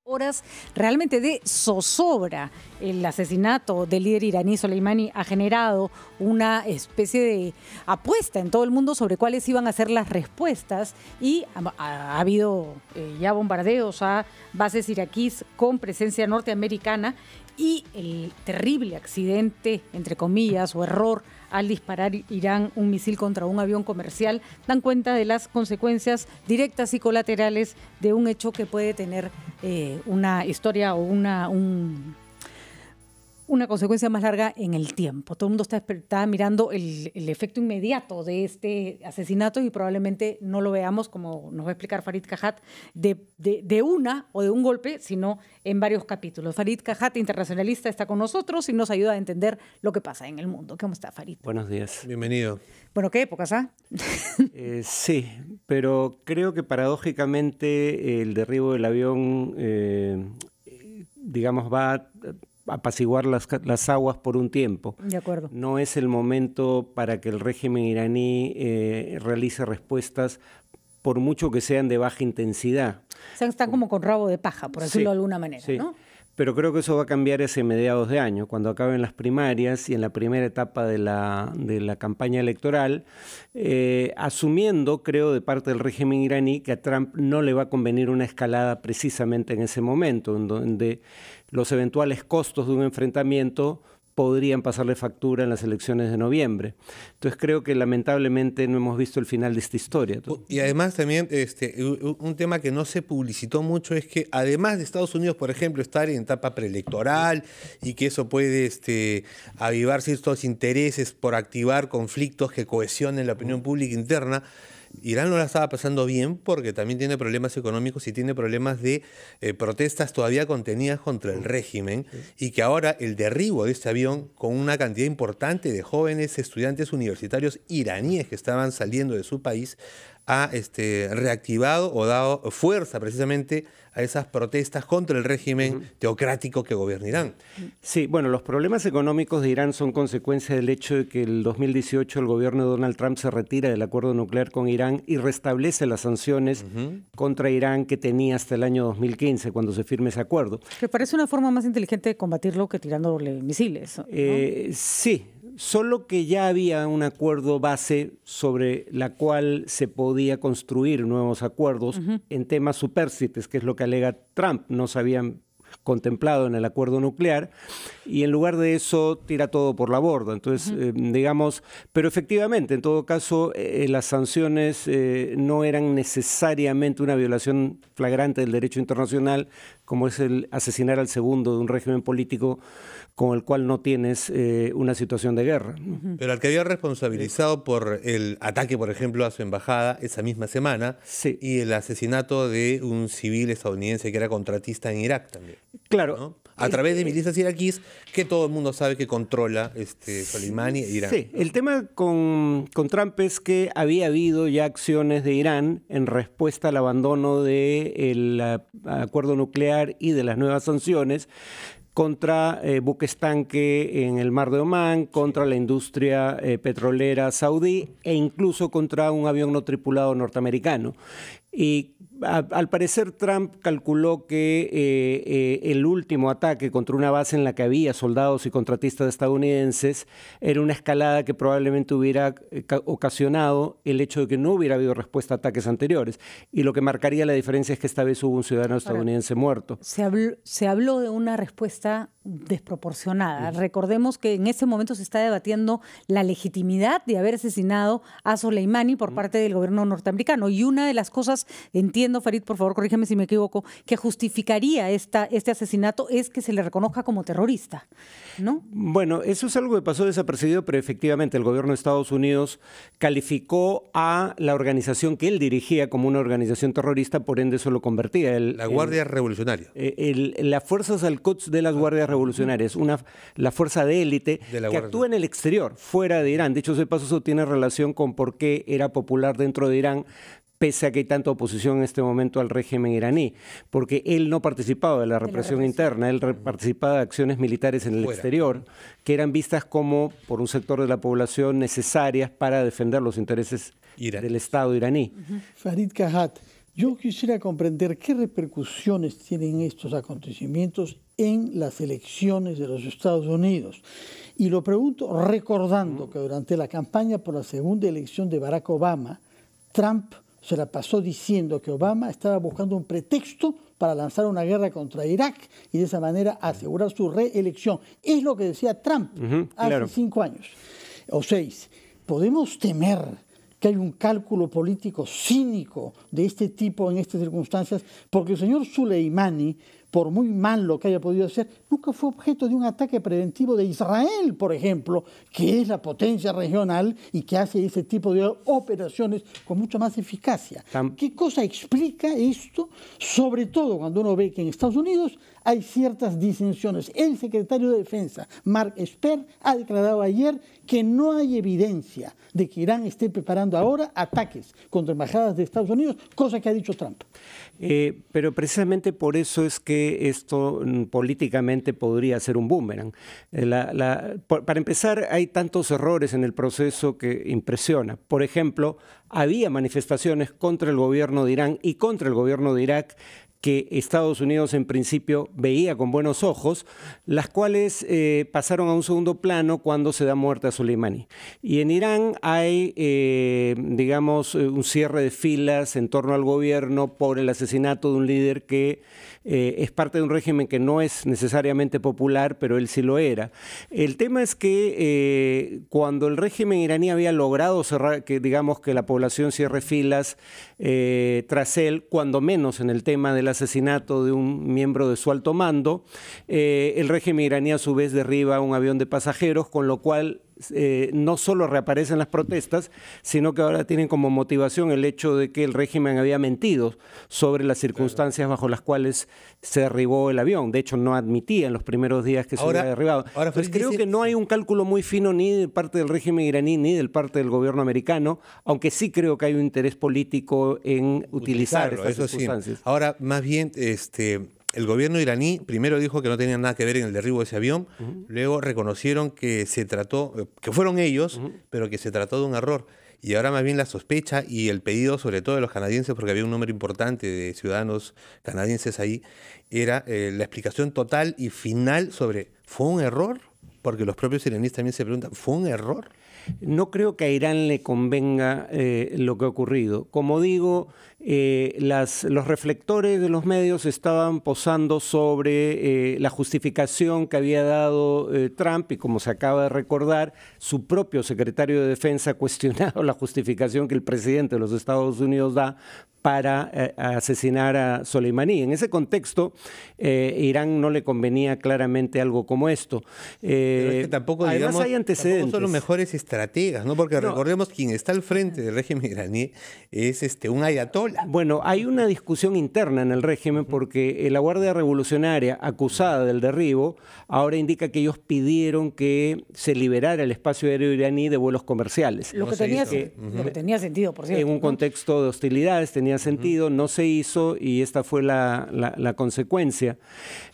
Horas realmente de zozobra. El asesinato del líder iraní Soleimani ha generado una especie de apuesta en todo el mundo sobre cuáles iban a ser las respuestas y ha habido ya bombardeos a bases iraquíes con presencia norteamericana y el terrible accidente, entre comillas, o error al disparar Irán un misil contra un avión comercial, dan cuenta de las consecuencias directas y colaterales de un hecho que puede tener una historia o una consecuencia más larga en el tiempo. Todo el mundo está mirando el efecto inmediato de este asesinato y probablemente no lo veamos, como nos va a explicar Farid Kajat, de una o de un golpe, sino en varios capítulos. Farid Kajat, internacionalista, está con nosotros y nos ayuda a entender lo que pasa en el mundo. ¿Cómo está, Farid? Buenos días. Bienvenido. Bueno, ¿qué épocas, Sí, pero creo que paradójicamente el derribo del avión, digamos, va a apaciguar las aguas por un tiempo. De acuerdo. No es el momento para que el régimen iraní realice respuestas, por mucho que sean de baja intensidad. O sea, están como con rabo de paja, por decirlo de alguna manera, sí. ¿no? Pero creo que eso va a cambiar hacia mediados de año, cuando acaben las primarias y en la primera etapa de la campaña electoral, asumiendo, creo, de parte del régimen iraní que a Trump no le va a convenir una escalada precisamente en ese momento, en donde los eventuales costos de un enfrentamiento podrían pasarle factura en las elecciones de noviembre. Entonces creo que lamentablemente no hemos visto el final de esta historia. Y además también un tema que no se publicitó mucho es que además de Estados Unidos, por ejemplo, estar en etapa preelectoral y que eso puede avivar ciertos intereses por activar conflictos que cohesionen la opinión pública interna, Irán no la estaba pasando bien porque también tiene problemas económicos y tiene problemas de protestas todavía contenidas contra el régimen y que ahora el derribo de este avión con una cantidad importante de jóvenes estudiantes universitarios iraníes que estaban saliendo de su país ha reactivado o dado fuerza precisamente a esas protestas contra el régimen teocrático que gobierna Irán. Sí, bueno, los problemas económicos de Irán son consecuencia del hecho de que en el 2018 el gobierno de Donald Trump se retira del acuerdo nuclear con Irán y restablece las sanciones contra Irán que tenía hasta el año 2015, cuando se firme ese acuerdo. Que parece una forma más inteligente de combatirlo que tirándole misiles, ¿no? Sí, solo que ya había un acuerdo base sobre la cual se podía construir nuevos acuerdos en temas supérstites, que es lo que alega Trump. No se habían contemplado en el acuerdo nuclear y en lugar de eso tira todo por la borda. Entonces, digamos, pero efectivamente, en todo caso, las sanciones no eran necesariamente una violación flagrante del derecho internacional, como es el asesinar al segundo de un régimen político con el cual no tienes una situación de guerra. Pero al que había responsabilizado por el ataque, por ejemplo, a su embajada esa misma semana y el asesinato de un civil estadounidense que era contratista en Irak también. Claro. ¿No? A través de milicias iraquíes que todo el mundo sabe que controla Soleimani e Irán. Sí, el tema con Trump es que había habido ya acciones de Irán en respuesta al abandono del acuerdo nuclear y de las nuevas sanciones contra buques tanque en el Mar de Omán, contra la industria petrolera saudí e incluso contra un avión no tripulado norteamericano. Y al parecer Trump calculó que el último ataque contra una base en la que había soldados y contratistas estadounidenses era una escalada que probablemente hubiera ocasionado el hecho de que no hubiera habido respuesta a ataques anteriores. Y lo que marcaría la diferencia es que esta vez hubo un ciudadano estadounidense muerto. Se habló de una respuesta desproporcionada. Recordemos que en ese momento se está debatiendo la legitimidad de haber asesinado a Soleimani por parte del gobierno norteamericano. Y una de las cosas, entiendo, Farid, por favor, corrígeme si me equivoco, que justificaría este asesinato es que se le reconozca como terrorista, ¿no? Bueno, eso es algo que pasó desapercibido, pero efectivamente el gobierno de Estados Unidos calificó a la organización que él dirigía como una organización terrorista, por ende eso lo convertía. La Guardia Revolucionaria. Las fuerzas al-Quds de las Guardias Revolucionarias, la fuerza de élite que actúa en el exterior, fuera de Irán. Dicho sea de paso, eso tiene relación con por qué era popular dentro de Irán, pese a que hay tanta oposición en este momento al régimen iraní, porque él no participaba de la represión interna, él participaba de acciones militares en el exterior, que eran vistas como, por un sector de la población, necesarias para defender los intereses del Estado iraní. Farid Kajat, Yo quisiera comprender qué repercusiones tienen estos acontecimientos en las elecciones de los Estados Unidos. Y lo pregunto recordando que durante la campaña por la segunda elección de Barack Obama, Trump se la pasó diciendo que Obama estaba buscando un pretexto para lanzar una guerra contra Irak y de esa manera asegurar su reelección. Es lo que decía Trump hace 5 años o 6. ¿Podemos temer que hay un cálculo político cínico de este tipo en estas circunstancias? Porque el señor Soleimani, por muy mal lo que haya podido hacer, nunca fue objeto de un ataque preventivo de Israel, por ejemplo, que es la potencia regional y que hace ese tipo de operaciones con mucha más eficacia. ¿Qué cosa explica esto? Sobre todo cuando uno ve que en Estados Unidos hay ciertas disensiones. El secretario de Defensa, Mark Esper, ha declarado ayer que no hay evidencia de que Irán esté preparando ahora ataques contra embajadas de Estados Unidos, cosa que ha dicho Trump. Pero precisamente por eso es que esto políticamente podría ser un boomerang. Para empezar, hay tantos errores en el proceso que impresiona. Por ejemplo, había manifestaciones contra el gobierno de Irán y contra el gobierno de Irak que Estados Unidos en principio veía con buenos ojos, las cuales pasaron a un segundo plano cuando se da muerte a Soleimani. Y en Irán hay, digamos, un cierre de filas en torno al gobierno por el asesinato de un líder que es parte de un régimen que no es necesariamente popular, pero él sí lo era. El tema es que cuando el régimen iraní había logrado cerrar, que digamos que la población cierre filas tras él, cuando menos en el tema del asesinato de un miembro de su alto mando, el régimen iraní a su vez derriba un avión de pasajeros, con lo cual no solo reaparecen las protestas, sino que ahora tienen como motivación el hecho de que el régimen había mentido sobre las circunstancias bajo las cuales se derribó el avión. De hecho, no admitía en los primeros días que se había derribado. Entonces, creo que no hay un cálculo muy fino ni de parte del régimen iraní ni de parte del gobierno americano, aunque sí creo que hay un interés político en utilizar estas circunstancias. Sí. Ahora, más bien, el gobierno iraní primero dijo que no tenía nada que ver en el derribo de ese avión, luego reconocieron que se trató, que fueron ellos, pero que se trató de un error. Y ahora más bien la sospecha y el pedido, sobre todo de los canadienses, porque había un número importante de ciudadanos canadienses ahí, era la explicación total y final sobre, ¿fue un error? Porque los propios iraníes también se preguntan, ¿fue un error? No creo que a Irán le convenga lo que ha ocurrido. Como digo, los reflectores de los medios estaban posando sobre la justificación que había dado Trump, y como se acaba de recordar, su propio secretario de Defensa ha cuestionado la justificación que el presidente de los Estados Unidos da para asesinar a Soleimani. En ese contexto, Irán no le convenía claramente algo como esto. Pero es que tampoco, además, digamos, hay antecedentes. Tampoco son los mejores estrategas, ¿no? Porque recordemos, quien está al frente del régimen iraní es un ayatollah. Bueno, hay una discusión interna en el régimen porque la Guardia Revolucionaria, acusada del derribo, ahora indica que ellos pidieron que se liberara el espacio aéreo iraní de vuelos comerciales. Lo que tenía sentido, por cierto. En un contexto de hostilidades tenía sentido, no se hizo y esta fue la consecuencia.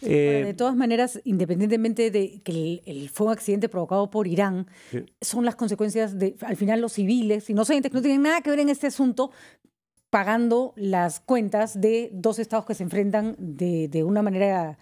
De todas maneras, independientemente de que fue un accidente provocado por Irán, son las consecuencias de, al final, los civiles inocentes que no tienen nada que ver en este asunto, pagando las cuentas de dos estados que se enfrentan de una manera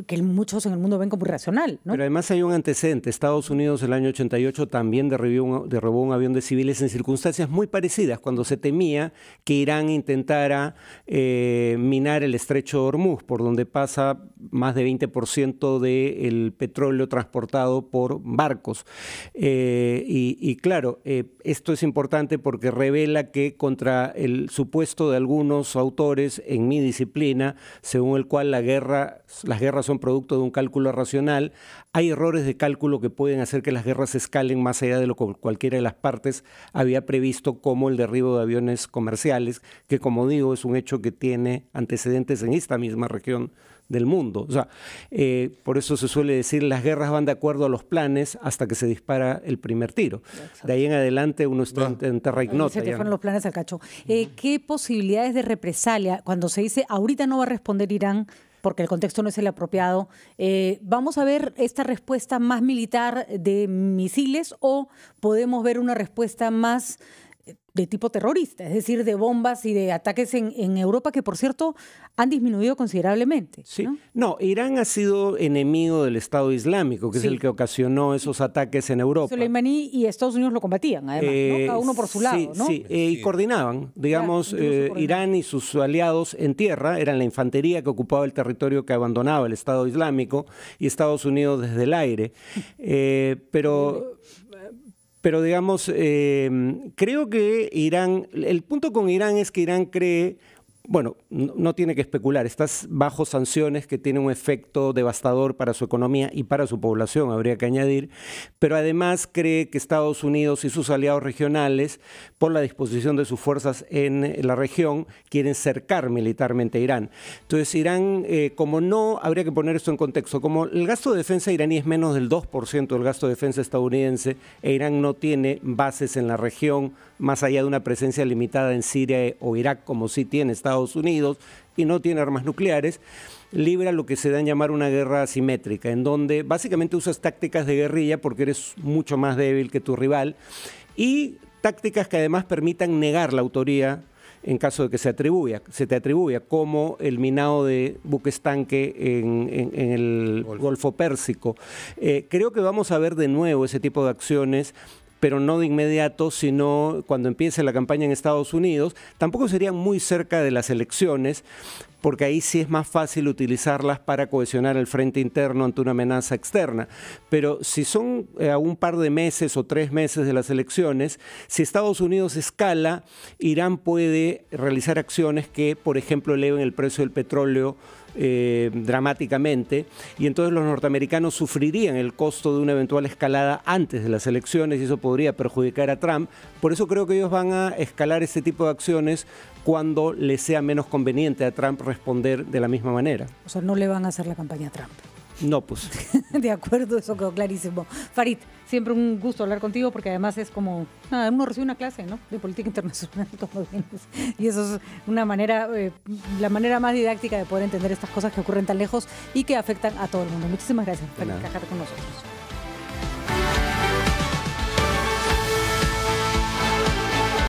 que muchos en el mundo ven como irracional, ¿no? Pero además hay un antecedente. Estados Unidos el año 88 también derribó un avión de civiles en circunstancias muy parecidas, cuando se temía que Irán intentara minar el estrecho de Hormuz, por donde pasa más de 20% del petróleo transportado por barcos. Y claro, esto es importante porque revela que contra el supuesto de algunos autores en mi disciplina, según el cual las guerras son producto de un cálculo racional, hay errores de cálculo que pueden hacer que las guerras escalen más allá de lo que cualquiera de las partes había previsto, como el derribo de aviones comerciales, que, como digo, es un hecho que tiene antecedentes en esta misma región del mundo. O sea, por eso se suele decir, las guerras van de acuerdo a los planes hasta que se dispara el primer tiro. Exacto. De ahí en adelante uno está en terra ignota. Se te fueron los planes al cacho. ¿Qué posibilidades de represalia, cuando se dice ahorita no va a responder Irán porque el contexto no es el apropiado, vamos a ver esta respuesta más militar de misiles o podemos ver una respuesta más de tipo terrorista, es decir, de bombas y de ataques en Europa que, por cierto, han disminuido considerablemente. Sí. No, Irán ha sido enemigo del Estado Islámico, que Sí. es el que ocasionó esos ataques en Europa. Soleimani y Estados Unidos lo combatían, además, ¿no? Cada uno por su lado, ¿no? Sí, y coordinaban, digamos, Claro, incluso coordinaban. Irán y sus aliados en tierra eran la infantería que ocupaba el territorio que abandonaba el Estado Islámico y Estados Unidos desde el aire. Pero digamos, creo que Irán, el punto con Irán es que Irán cree, bueno, no tiene que especular, estás bajo sanciones que tienen un efecto devastador para su economía y para su población, habría que añadir, pero además cree que Estados Unidos y sus aliados regionales, por la disposición de sus fuerzas en la región, quieren cercar militarmente a Irán. Entonces Irán, como no, habría que poner esto en contexto, como el gasto de defensa iraní es menos del 2% del gasto de defensa estadounidense, e Irán no tiene bases en la región, más allá de una presencia limitada en Siria o Irak, como sí tiene Estados Unidos, y no tiene armas nucleares, libra lo que se da en llamar una guerra asimétrica, en donde básicamente usas tácticas de guerrilla porque eres mucho más débil que tu rival, y tácticas que además permitan negar la autoría en caso de que se te atribuya, como el minado de buques tanque en el Golfo Pérsico. Creo que vamos a ver de nuevo ese tipo de acciones, pero no de inmediato, sino cuando empiece la campaña en Estados Unidos. Tampoco serían muy cerca de las elecciones, porque ahí sí es más fácil utilizarlas para cohesionar el frente interno ante una amenaza externa. Pero si son a un par de meses o 3 meses de las elecciones, si Estados Unidos escala, Irán puede realizar acciones que, por ejemplo, eleven el precio del petróleo dramáticamente, y entonces los norteamericanos sufrirían el costo de una eventual escalada antes de las elecciones, y eso podría perjudicar a Trump. Por eso creo que ellos van a escalar este tipo de acciones cuando les sea menos conveniente a Trump responder de la misma manera. O sea, no le van a hacer la campaña a Trump. No, pues. De acuerdo, eso quedó clarísimo. Farid, siempre un gusto hablar contigo porque además es como, nada, uno recibe una clase, ¿no?, de política internacional todos los días. Y eso es una manera, la manera más didáctica de poder entender estas cosas que ocurren tan lejos y que afectan a todo el mundo. Muchísimas gracias por encajarte con nosotros.